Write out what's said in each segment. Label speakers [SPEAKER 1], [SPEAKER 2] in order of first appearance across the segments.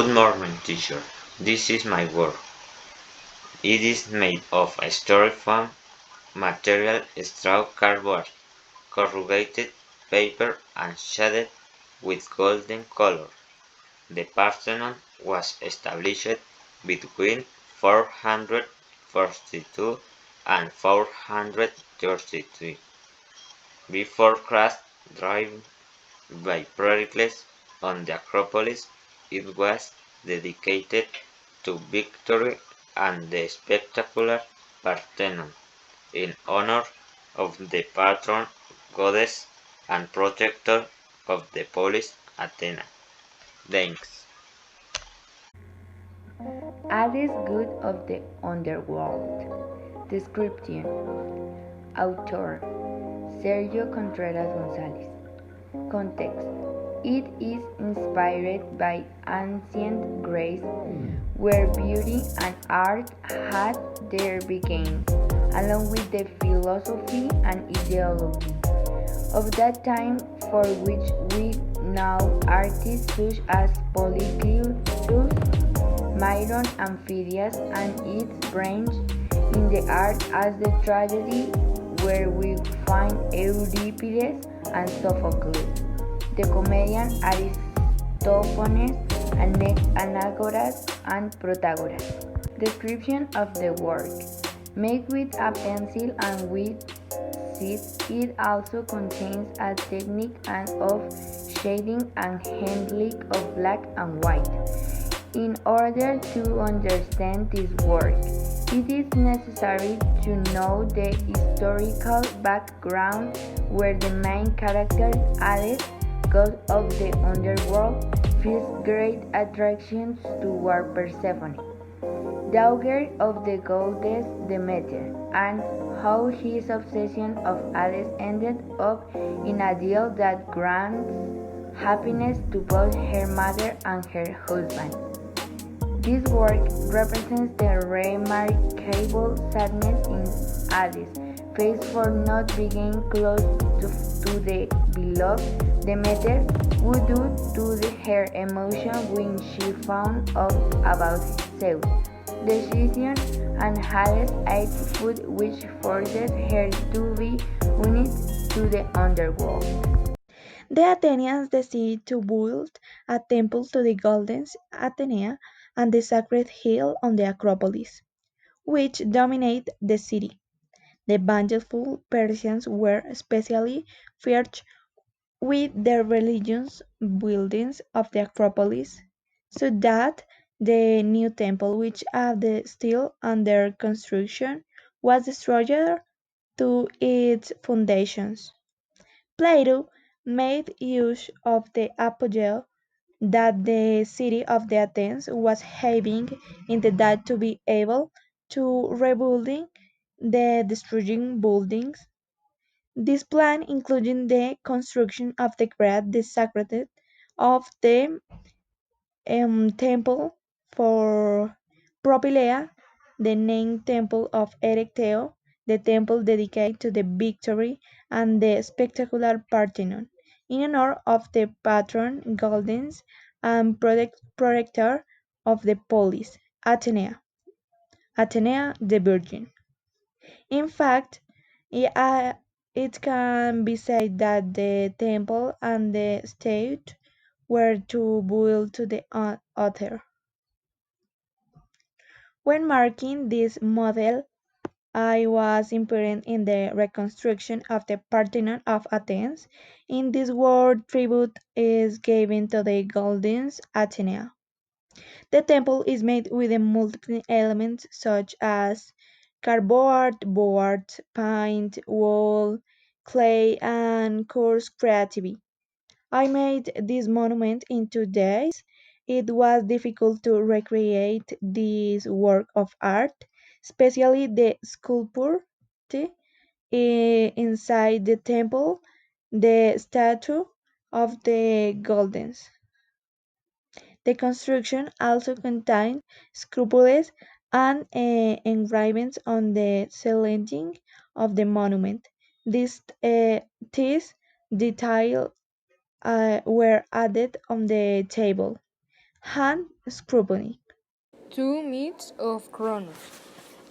[SPEAKER 1] Good morning, teacher. This is my work. It is made of a styrofoam material, straw cardboard, corrugated paper, and shaded with golden color. The Parthenon was established between 442 and 433 before Christ, driven by Pericles on the Acropolis. It was dedicated to victory and the spectacular Parthenon, in honor of the patron goddess and protector of the polis, Athena. Thanks.
[SPEAKER 2] Alice Good of the Underworld. Description. Author Sergio Contreras González. Context. It is inspired by ancient Greece, where beauty and art had their beginning, along with the philosophy and ideology of that time, for which we know artists such as Polycletus, Myron, and Phidias, and its branch in the art as the tragedy, where we find Euripides and Sophocles, the comedian Aristophanes, Anaxagoras, and Protagoras. Description of the work. Made with a pencil and with seed, it also contains a technique and of shading and handling of black and white. In order to understand this work, it is necessary to know the historical background where the main character, Hades, god of the underworld, feels great attractions toward Persephone, daughter of the goddess Demeter, and how his obsession of Hades ended up in a deal that grants happiness to both her mother and her husband. This work represents the remarkable sadness in Hades' face for not being close to the beloved Demeter, who due to her emotion when she found out about Zeus' decision and Hades ate food which forces her to be united to the underworld.
[SPEAKER 3] The Athenians decided to build a temple to the goddess Athena and the sacred hill on the Acropolis, which dominate the city. The vengeful Persians were especially fierce with their religious buildings of the Acropolis, so that the new temple, which was still under construction, was destroyed to its foundations. Plato made use of the apogee that the city of the Athens was having in the that to be able to rebuilding the destroying buildings. This plan including the construction of the great desecrated of the temple for Propylea, the named temple of Erecteo, the temple dedicated to the victory, and the spectacular Parthenon, in honor of the patron goddess and protector of the polis, Athena the Virgin. In fact, it can be said that the temple and the state were to build to the author. When marking this model, I was impressed in the reconstruction of the Parthenon of Athens. In this work, tribute is given to the goddess Athena. The temple is made with the multiple elements such as cardboard, boards, paint, wool, clay, and coarse creativity. I made this monument in 2 days. It was difficult to recreate this work of art, especially the sculpture inside the temple, the statue of the goddess. The construction also contained sculptures and engravings on the ceiling of the monument. These details were added on the table, hand scrutiny.
[SPEAKER 4] Two myths of Cronus.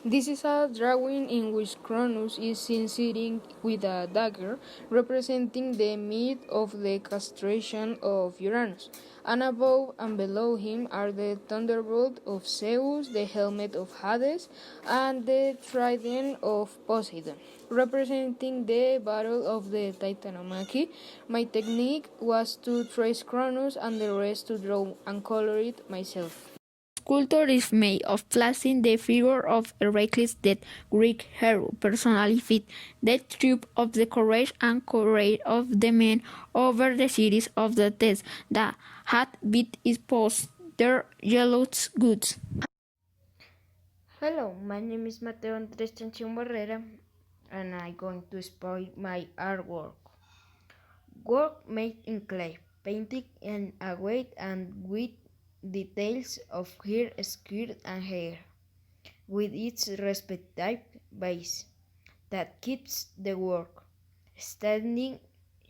[SPEAKER 4] This is a drawing in which Cronus is seen sitting with a dagger, representing the myth of the castration of Uranus. And above and below him are the thunderbolt of Zeus, the helmet of Hades, and the trident of Poseidon, representing the battle of the Titanomachy. My technique was to trace Cronus and the rest to draw and color it myself.
[SPEAKER 2] Sculpture is made of placing the figure of Heracles, the Greek hero, personally fit the troop of the courage and courage of the men over the cities of the test that had been exposed their jealous goods.
[SPEAKER 5] Hello, my name is Mateo Andres Chanchon Barrera, and I'm going to explain my artwork. Work made in clay, painted in a white and with details of her skirt and hair, with its respective base that keeps the work. Standing,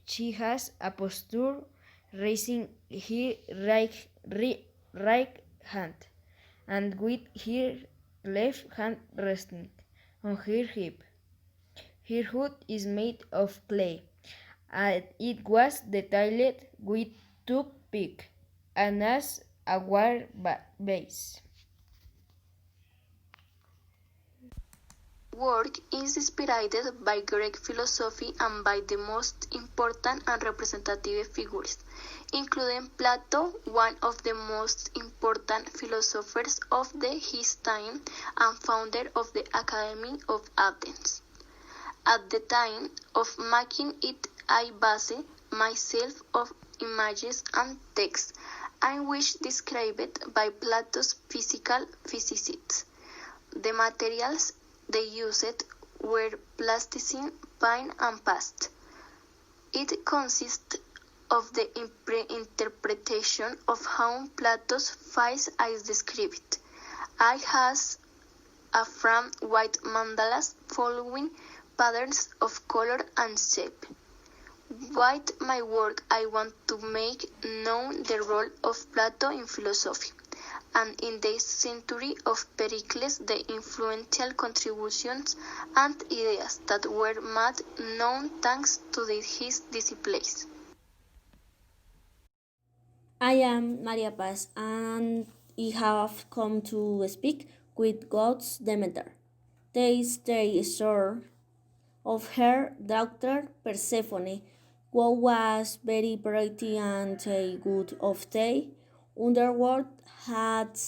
[SPEAKER 5] she has a posture raising her right hand and with her left hand resting on her hip. Her hood is made of clay, and it was detailed with toothpick and has a wire base.
[SPEAKER 6] Work is inspired by Greek philosophy and by the most important and representative figures, including Plato, one of the most important philosophers of his time and founder of the Academy of Athens. At the time of making it, I based myself of images and text, and which described by Plato's physical physicists. The materials they used were plasticine, pine, and past. It consists of the interpretation of how Plato's face is described. I has a frame white mandalas following patterns of color and shape. With my work, I want to make known the role of Plato in philosophy, and in the century of Pericles the influential contributions and ideas that were made known thanks to his disciples.
[SPEAKER 7] I am Maria Paz and I have come to speak with God's Demeter. This the story of her daughter Persephone, who was very pretty and a good of the underworld had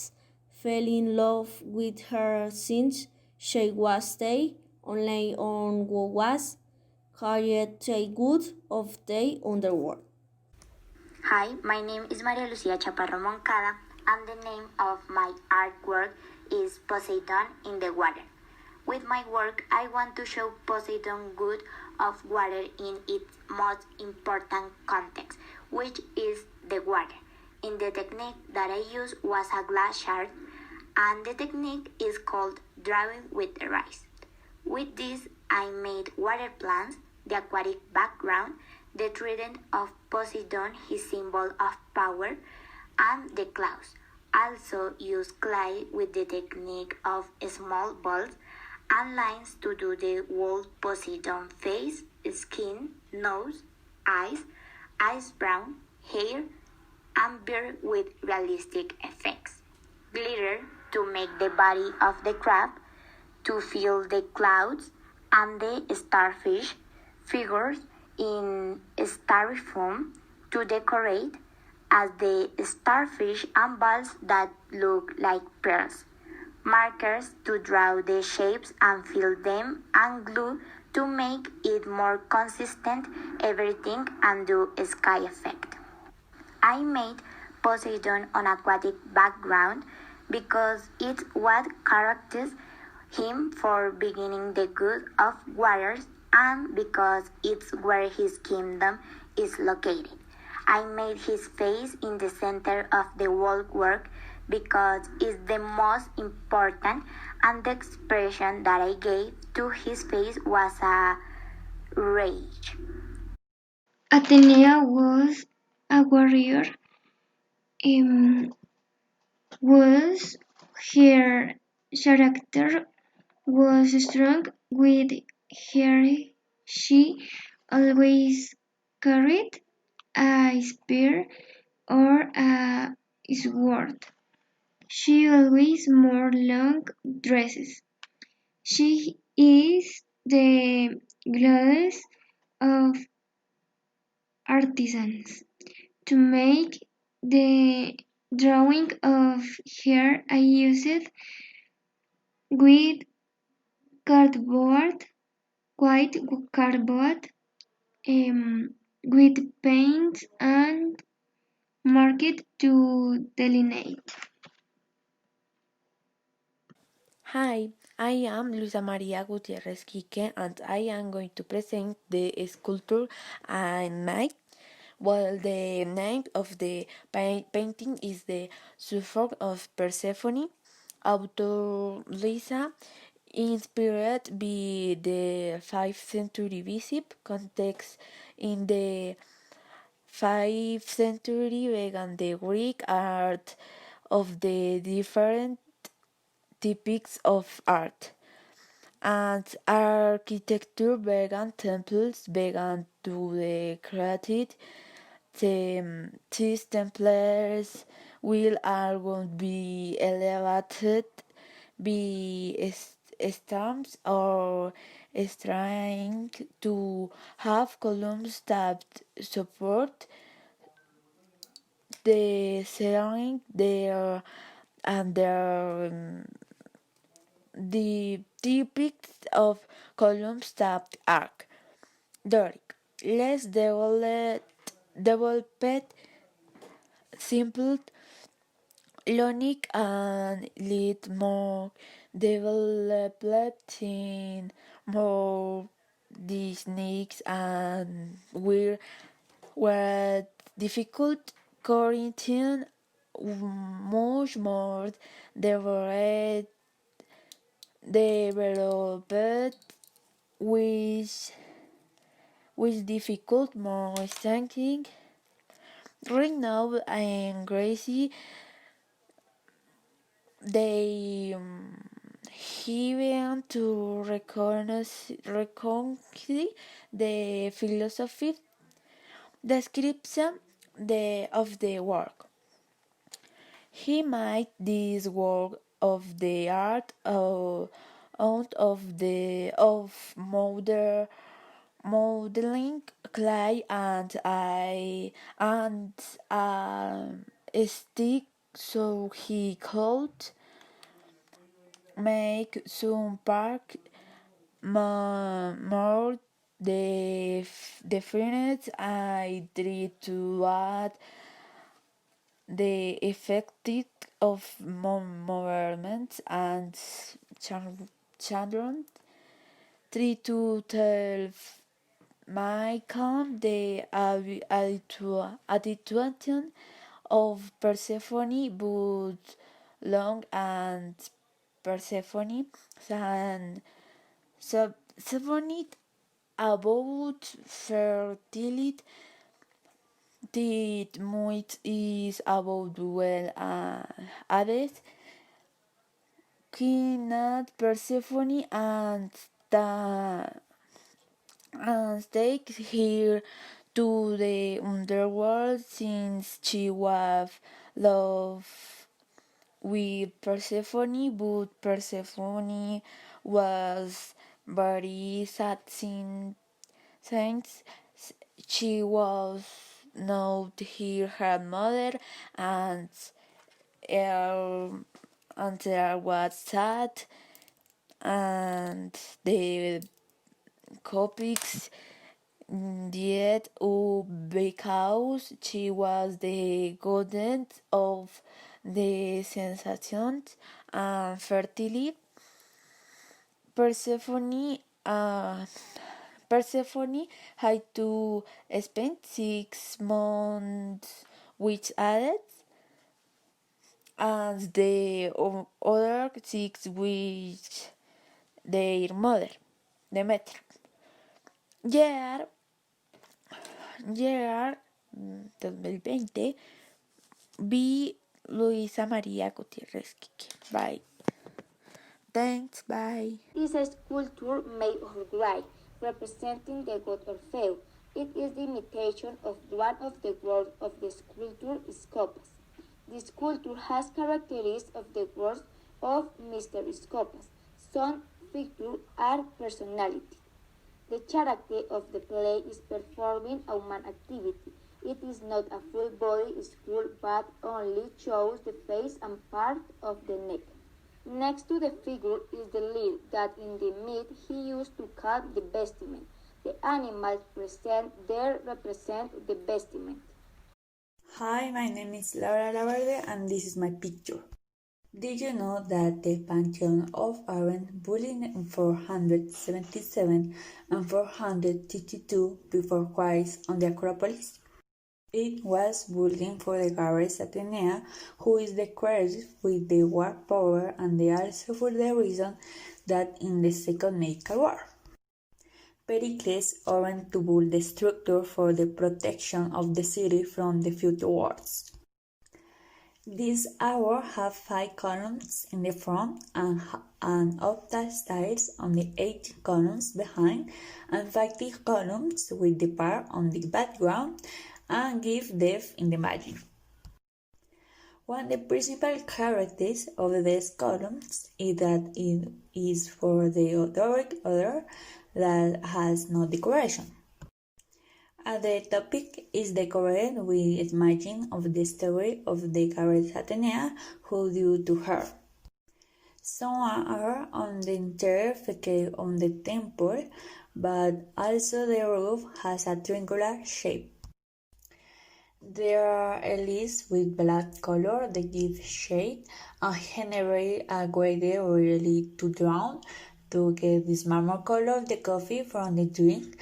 [SPEAKER 7] fell in love with her since she was the only one who was carried a good of the underworld.
[SPEAKER 8] Hi, my name is Maria Lucia Chaparro Moncada, and the name of my artwork is Poseidon in the Water. With my work, I want to show Poseidon good of water in its most important context, which is the water. In the technique that I used was a glass shard, and the technique is called drawing with the rice. With this, I made water plants, the aquatic background, the trident of Poseidon, his symbol of power, and the clouds. Also use clay with the technique of small balls and lines to do the whole Poseidon face, skin, nose, eyes brown, hair, and beard with realistic effects. Glitter to make the body of the crab, to fill the clouds, and the starfish figures in styrofoam to decorate as the starfish and balls that look like pearls. Markers to draw the shapes and fill them, and glue to make it more consistent, everything, and do a sky effect. I made Poseidon on aquatic background because it's what characterizes him for beginning the good of waters and because it's where his kingdom is located. I made his face in the center of the whole work because it's the most important, and the expression that I gave to his face was a rage.
[SPEAKER 9] Athena was a warrior. Um, was her character was strong with her. She always carried a spear or a sword. She always wore long dresses. She is the goddess of artisans. To make the drawing of her, I used with cardboard, white cardboard, with paint and marked to delineate.
[SPEAKER 10] Hi, I am Luisa Maria Gutierrez Quique and I am going to present the sculpture I made. Well, the name of the painting is The Suffrage of Persephone. Author Lisa, inspired by the 5th century BC context. In the 5th century began the Greek art of the different types of art. And architecture began, temples began to be created. These temples will all be elevated by stamps or strength to have columns that support the ceiling there and their the typics of columns that arc. Doric. Less developed, simple, Ionic and lead more developed in more techniques and were difficult Corinthian much more developed with difficult more thinking. Right now I'm crazy. They even to recognize the philosophy description of the work. He made this work of the art out of modeling clay and a stick, so he could make some park more definite. I tried to add the effect of movement and children try to tell my calm the attitude of Persephone, but long and Persephone and Persephone about fertility. The myth is about well Hades kidnapped Persephone and take her to the underworld since she was love with Persephone, but Persephone was very sad since she was not her mother, and her answer was sad, and the copics died because she was the goddess of the sensations and fertility. Persephone Persephone had to spend 6 months with Hades and the other 6 with their mother, Demeter. Year 2020 vi Luisa Maria Gutierrez Quique. Bye. Thanks, bye.
[SPEAKER 8] It is a sculpture made of glass, representing the god Orfeo. It is the imitation of one of the works of the sculptor Scopas. The sculpture has characteristics of the works of Mr. Scopas. Some features are personality. The character of the play is performing a human activity. It is not a full-body sculpture but only shows the face and part of the neck. Next to the figure is the lid that in the myth he used to cut the vestment. The animals present there represent the vestment.
[SPEAKER 11] Hi, my name is Laura Laverde and this is my picture. Did you know that the Pantheon of Aaron built in 477 and 432 before Christ on the Acropolis? It was built for the goddess Athena, who is the credit with the war power and also for the reason that in the Second Nautical War, Pericles ordered to build the structure for the protection of the city from the future wars. This tower have 5 columns in the front and octave styles on the 8 columns behind and 50 columns with the part on the background and give depth in the margin. One of the principal characteristics of these columns is that it is for the Doric order that has no decoration. The topic is decorated with images of the story of the goddess Athena who due to her. Some are on the interior facade on the temple, but also the roof has a triangular shape. There are elites with black color that give shade and generate a greater ability to drown to get this marble color of the coffee from the drink.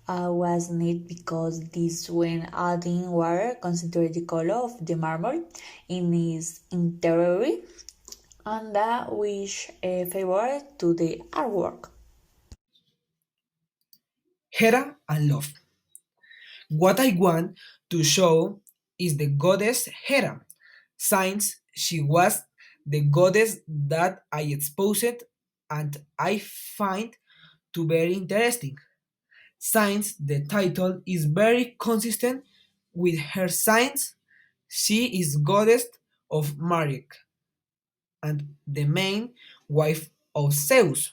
[SPEAKER 11] Was neat because this when adding water concentrate the color of the marble in its interior and that which favor to the artwork.
[SPEAKER 12] Hera and love. What I want to show is the goddess Hera, since she was the goddess that I exposed and I find to very interesting. Since the title is very consistent with her signs, she is goddess of marriage and the main wife of Zeus.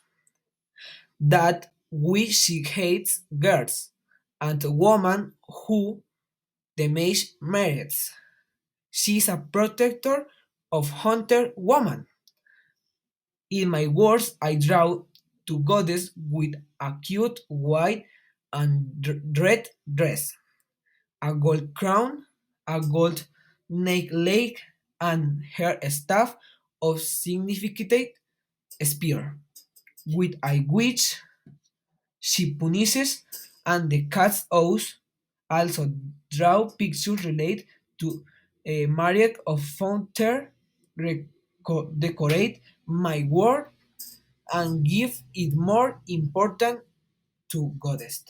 [SPEAKER 12] That which she hates girls, and a woman who the mage marries. She is a protector of hunter woman. In my words, I draw two goddess with a cute white and red dress, a gold crown, a gold necklace, and her staff of significant spear, with a witch she punishes, and the cat's oath also draw pictures related to a marriage of founder, decorate my work, and give it more important to goddess.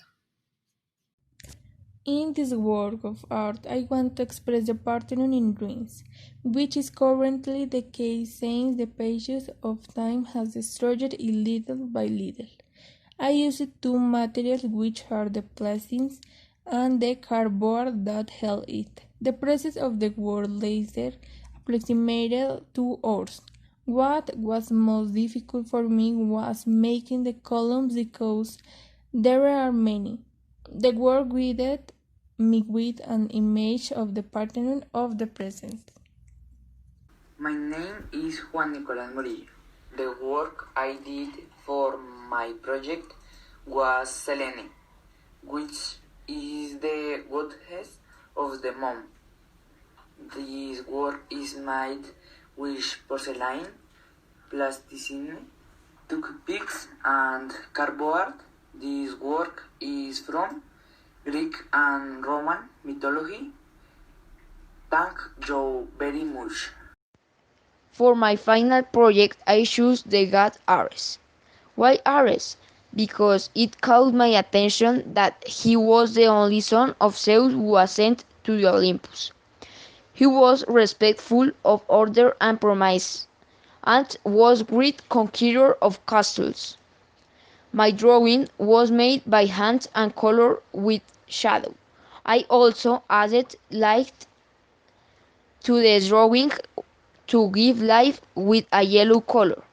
[SPEAKER 4] In this work of art, I want to express the Parthenon in ruins, which is currently the case since the passage of time has destroyed it little by little. I used two materials which are the plastings and the cardboard that held it. The process of the work laser approximated 2 hours. What was most difficult for me was making the columns because there are many. The work guided me with an image of the Parthenon of the present.
[SPEAKER 13] My name is Juan Nicolás Murillo. The work I did for my project was Selene, which is the goddess of the moon. This work is made with porcelain, plasticine, toothpicks, and cardboard. This work is from Greek and Roman mythology. Thank you very much.
[SPEAKER 5] For my final project, I chose the god Ares. Why Ares? Because it caught my attention that he was the only son of Zeus who ascended to the Olympus. He was respectful of order and promise, and was great conqueror of castles. My drawing was made by hand and colored with shadow. I also added light to the drawing to give life with a yellow color.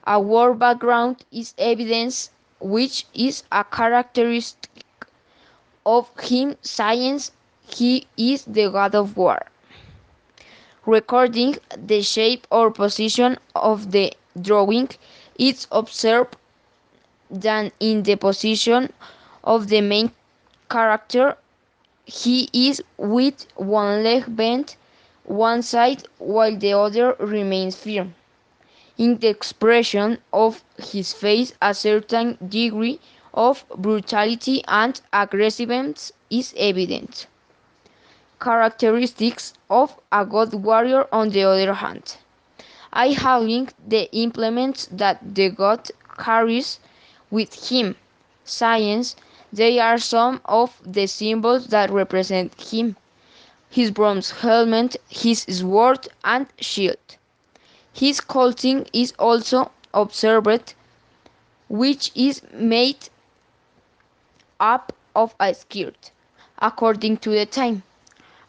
[SPEAKER 5] A war background is evidence, which is a characteristic of him science. He is the god of war. Recording the shape or position of the drawing, it's observed that in the position of the main character, he is with one leg bent one side while the other remains firm. In the expression of his face, a certain degree of brutality and aggressiveness is evident. Characteristics of a god warrior on the other hand. I have linked the implements that the god carries with him. Science, they are some of the symbols that represent him. His bronze helmet, his sword and shield. His clothing is also observed, which is made up of a skirt, according to the time,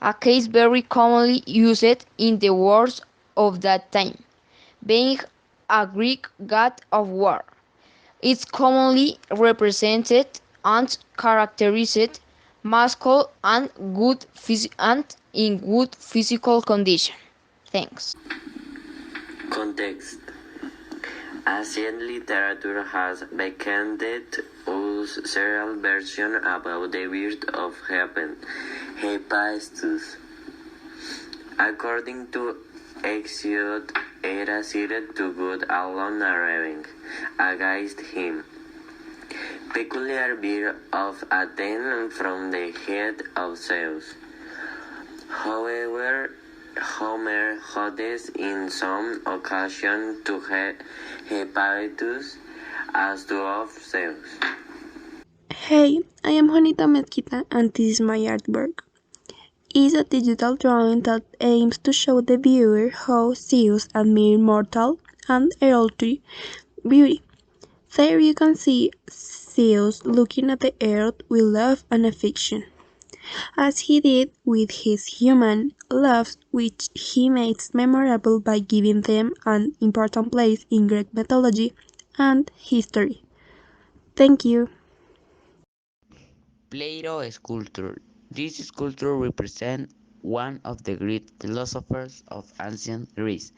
[SPEAKER 5] a case very commonly used in the wars of that time, being a Greek god of war. It's commonly represented and characterized masculine and in good physical condition. Thanks.
[SPEAKER 14] Context. Ancient literature has recounted us several versions about the birth of Hephaestus. According to Hesiod, era seated to God alone arriving against him. Peculiar birth of Athene from the head of Zeus. However, Homer hodes in some occasion to Hephaestus as to of Zeus.
[SPEAKER 3] Hey, I am Juanita Mezquita and this is my artwork. It's a digital drawing that aims to show the viewer how Zeus admired mortal and earthly beauty. There you can see Zeus looking at the earth with love and affection, as he did with his human loves, which he makes memorable by giving them an important place in Greek mythology and history. Thank you.
[SPEAKER 15] Plato sculpture. This sculpture represents one of the great philosophers of ancient Greece.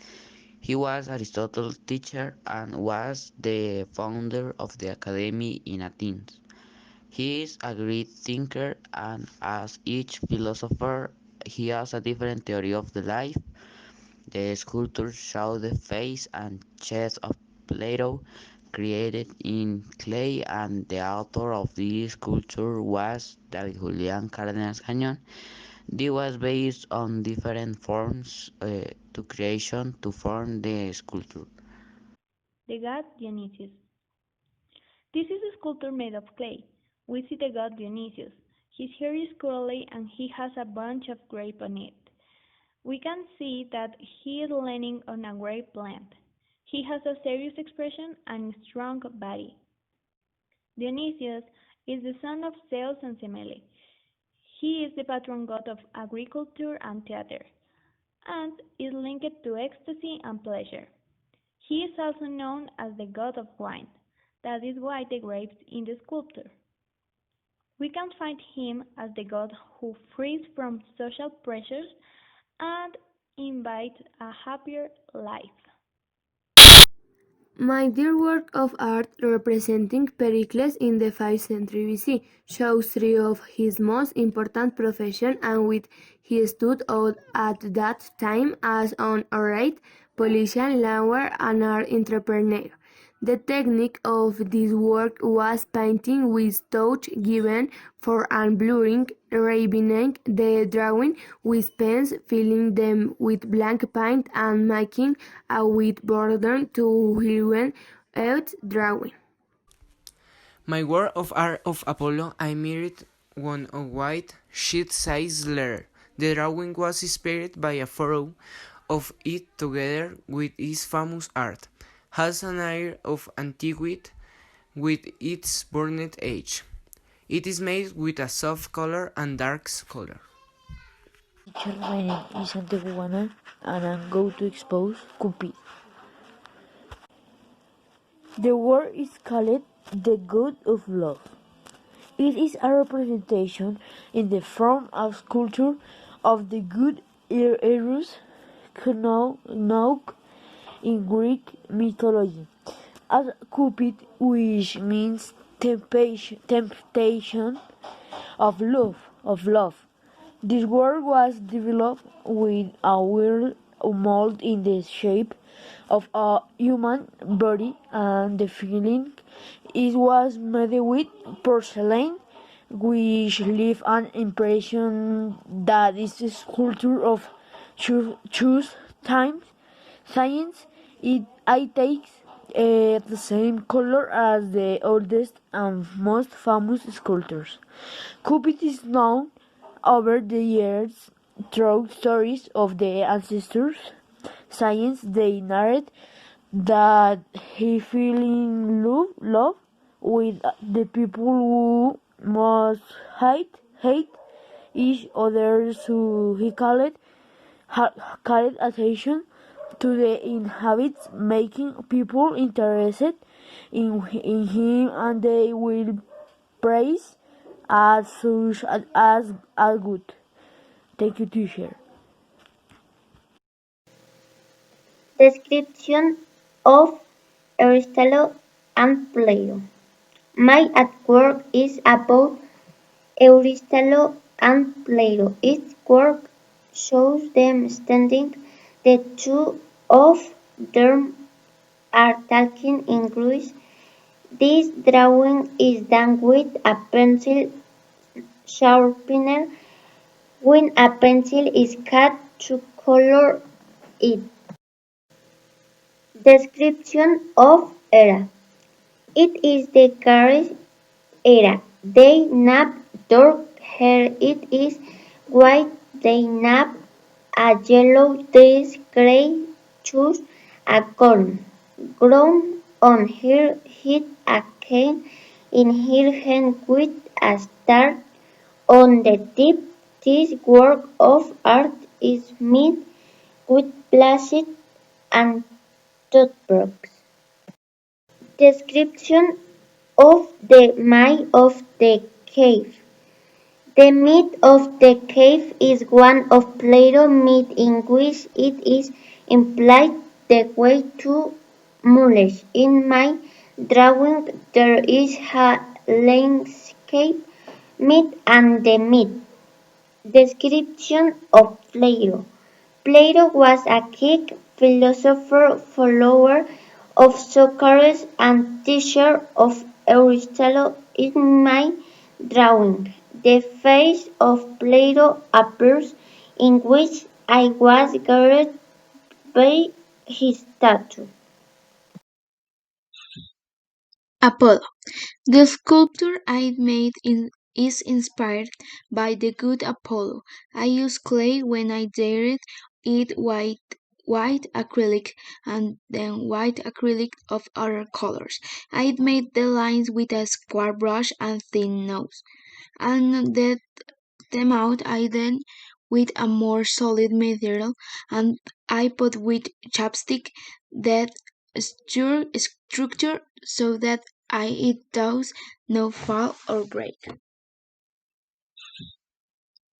[SPEAKER 15] He was Aristotle's teacher and was the founder of the academy in Athens. He is a great thinker, and as each philosopher, he has a different theory of the life. The sculptures show the face and chest of Plato, created in clay, and the author of this sculpture was David Julián Cárdenas Cañón. This was based on different forms to creation to form the sculpture.
[SPEAKER 16] The god Dionysius. This is a sculpture made of clay. We see the god Dionysius. His hair is curly and he has a bunch of grapes on it. We can see that he is leaning on a grape plant. He has a serious expression and a strong body. Dionysius is the son of Zeus and Semele. He is the patron god of agriculture and theater, and is linked to ecstasy and pleasure. He is also known as the god of wine. That is why the grapes in the sculpture. We can find him as the god who frees from social pressures and invites a happier life.
[SPEAKER 9] My dear work of art representing Pericles in the 5th century BC shows three of his most important professions and which he stood out at that time as an orator, politician, lawyer, and art entrepreneur. The technique of this work was painting with touch given for and blurring, refining the drawing with pens, filling them with blank paint, and making a white border to even out drawing.
[SPEAKER 17] My work of art of Apollo, I mirrored one of white sheet-sized letter. The drawing was inspired by a photo of it together with its famous art. Has an air of antiquity with its burned edge. It is made with a soft color and dark color.
[SPEAKER 18] Teacher, my name is Santiago Guana, and I'm going to expose Cupid. The word is called the god of love. It is a representation in the form of sculpture of the god Eros, known in Greek mythology as Cupid, which means temptation of love. This word was developed with a weird mold in the shape of a human body, and the filling it was made with porcelain, which leave an impression that is a sculpture of choose times science. It takes the same color as the oldest and most famous sculptures. Cupid is known over the years through stories of the ancestors. Science they narrate that he fell in love with the people who most hate each other, so he called attention to the inhabits, making people interested in him, and they will praise as such as good. Thank you, teacher.
[SPEAKER 8] Description of Aristotle and Plato. My artwork is about Aristotle and Plato. Its work shows them standing. The two of them are talking in Greece. This drawing is done with a pencil sharpener when a pencil is cut to color it. Description of era. It is the Garage era. They nap dark hair. It is white. They nap a yellow dress, grey shoes, a corn. Grown on her head a cane in her hand with a star on the tip. This work of art is made with plastic and toothbrushes. Description of the myth of the cave. The myth of the cave is one of Plato myth in which it is implied the way to knowledge. In my drawing there is a landscape myth and the myth. Description of Plato. Plato was a Greek philosopher, follower of Socrates, and teacher of Aristotle. In my drawing, the face of Plato appears, in which I was guided by his statue.
[SPEAKER 9] Apollo. The sculpture I made is inspired by the god Apollo. I used clay when I dared it white acrylic and then white acrylic of other colors. I made the lines with a square brush and thin nose, and them out I then with a more solid material, and I put with chapstick that structure so that it does not fall or break.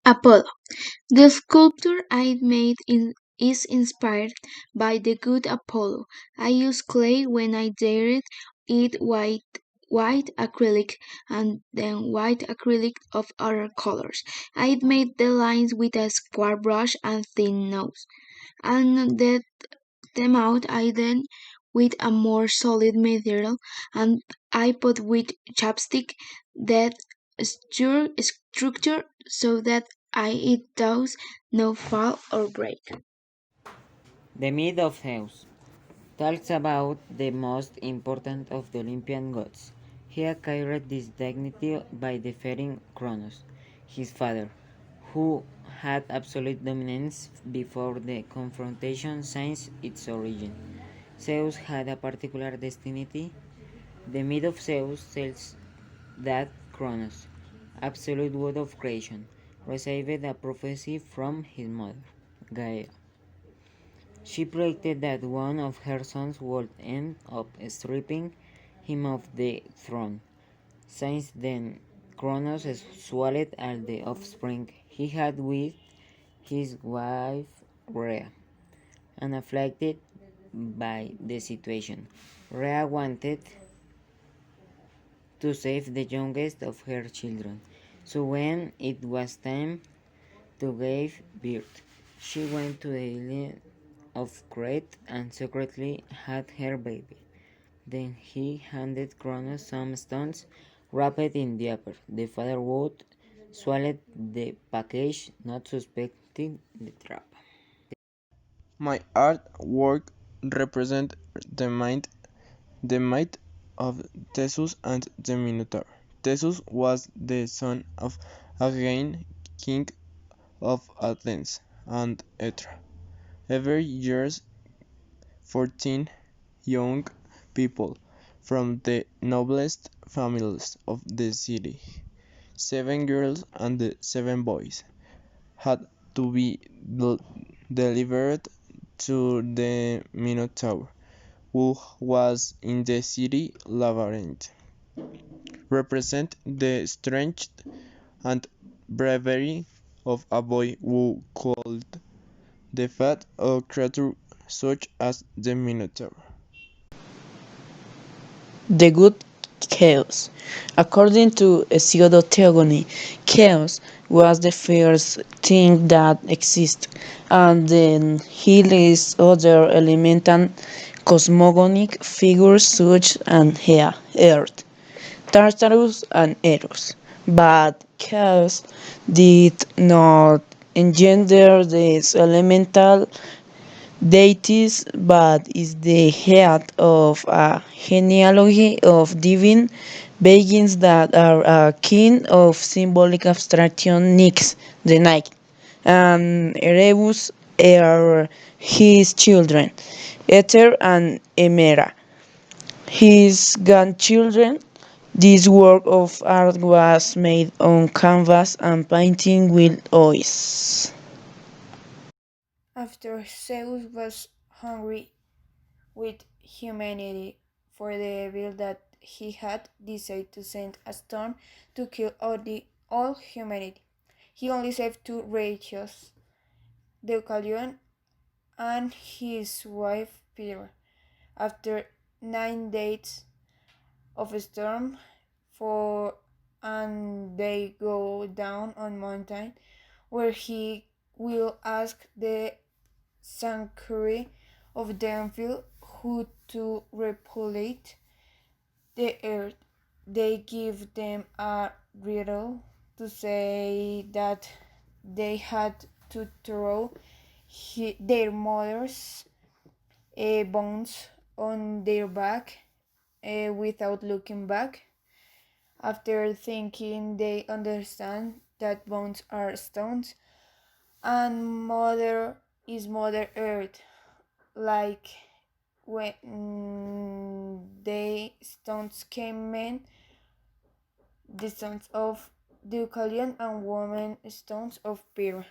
[SPEAKER 9] Apollo. The sculpture I made is inspired by the god Apollo. I used clay when I dared it white acrylic and then white acrylic of other colors. I made the lines with a square brush and thin nose, and them out I then with a more solid material, and I put with chapstick that structure so that it does not fall or break.
[SPEAKER 15] The myth of Zeus talks about the most important of the Olympian gods. He acquired this dignity by defeating Cronos, his father, who had absolute dominance before the confrontation since its origin. Zeus had a particular destiny. The myth of Zeus tells that Kronos, absolute god of creation, received a prophecy from his mother, Gaia. She predicted that one of her sons would end up stripping him of the throne. Since then, Kronos swallowed all the offspring he had with his wife Rhea. Unaffected by the situation, Rhea wanted to save the youngest of her children. So when it was time to give birth, she went to the island of Crete and secretly had her baby. Then he handed Kronos some stones wrapped in paper. The father would swallow the package, not suspecting the trap.
[SPEAKER 17] My artwork represents the might of Theseus and the Minotaur. Theseus was the son of Aegean, king of Athens and Ettra. Every year 14 young people from the noblest families of the city, 7 girls and 7 boys, had to be delivered to the Minotaur, who was in the city labyrinth, represent the strength and bravery of a boy who could defeat a creature such as the Minotaur.
[SPEAKER 19] The good chaos. According to pseudo-theogony, chaos was the first thing that existed, and then he lists other elemental cosmogonic figures such as Earth, Tartarus, and Eros. But chaos did not engender these elemental deities, but is the head of a genealogy of divine beings that are akin of symbolic abstraction Nyx, the night, and Erebus are his children, Ether and Emera, his grandchildren. This work of art was made on canvas and painted with oils.
[SPEAKER 5] After Zeus was hungry with humanity for the evil that he had decided to send a storm to kill all humanity. He only saved two righteous, Deucalion and his wife Pyrrha. After 9 days of a storm, for and they go down on mountain where he will ask the sanctuary of Danville who to repopulate the earth. They give them a riddle to say that they had to throw their mother's bones on their back without looking back. After thinking, they understand that bones are stones and mother is Mother Earth. Like when the stones came in, the stones of Deucalion and woman stones of Pyrrha.